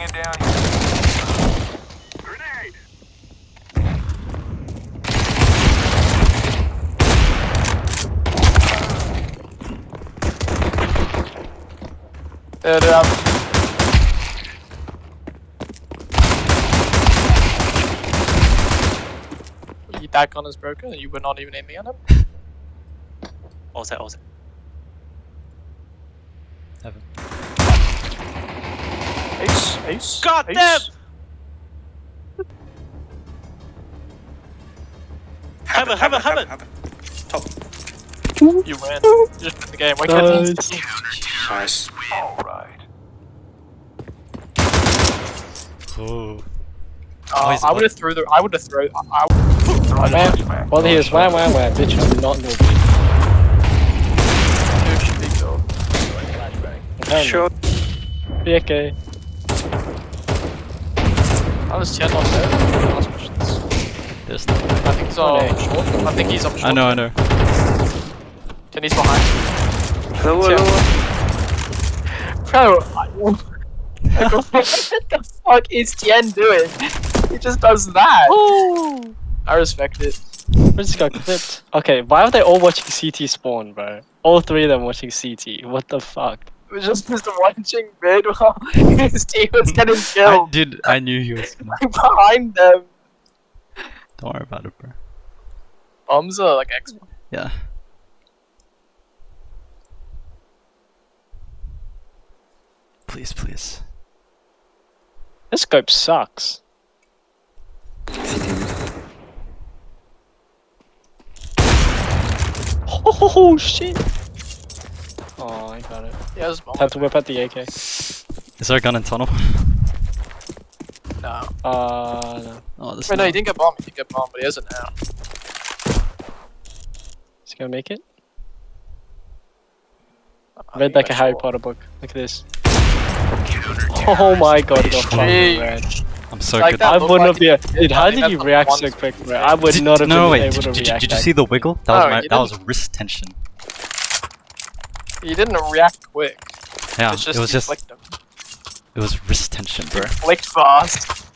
Laying it down here. Grenade! They're up. That gun is broken and you were not even aiming at him? All set, all set. Heaven. Ace, ace. God ace. damn! Heaven. Top. You win. You just win the game. Why can't you? Nice. Alright. Oh. I would have thrown. Man, well here's where, bitch, I'm not no bitch. Dude should be killed. Sure. Be okay. I was 10 on there. Last missions. There's I think he's on short. I think he's up short. I know. And he's behind. Lower. Bro, what the fuck is Tien doing? He just does that. Ooh. I respect it. We just got clipped. Okay, why are they all watching CT spawn, bro? All three of them watching CT. What the fuck? We're just watching mid while his team was getting killed. I knew he was gonna. Behind them. Don't worry about it, bro. Bombs are like X. Yeah. Please. This scope sucks. Oh shit! Oh, I got it. Yeah, there's bomb. Time to whip out the AK. Is there a gun in tunnel? No. No. Oh, this. Wait, no, he didn't get bomb. He didn't get bomb, but he has it now. Is he gonna make it? I Read think like a that's Harry short. Potter book. Look at this. Oh my god, he got fucking red. I'm so Like good. that. I looked wouldn't like have been. it did, Dude, how I think did you that's react one so spot. quick, bro? I would not have No, been wait. able to react. Did you see the wiggle? That No, was you that was didn't. wrist tension. He didn't react quick. Yeah, It's just it was he just flicked him. it was wrist tension, bro. Flicked fast.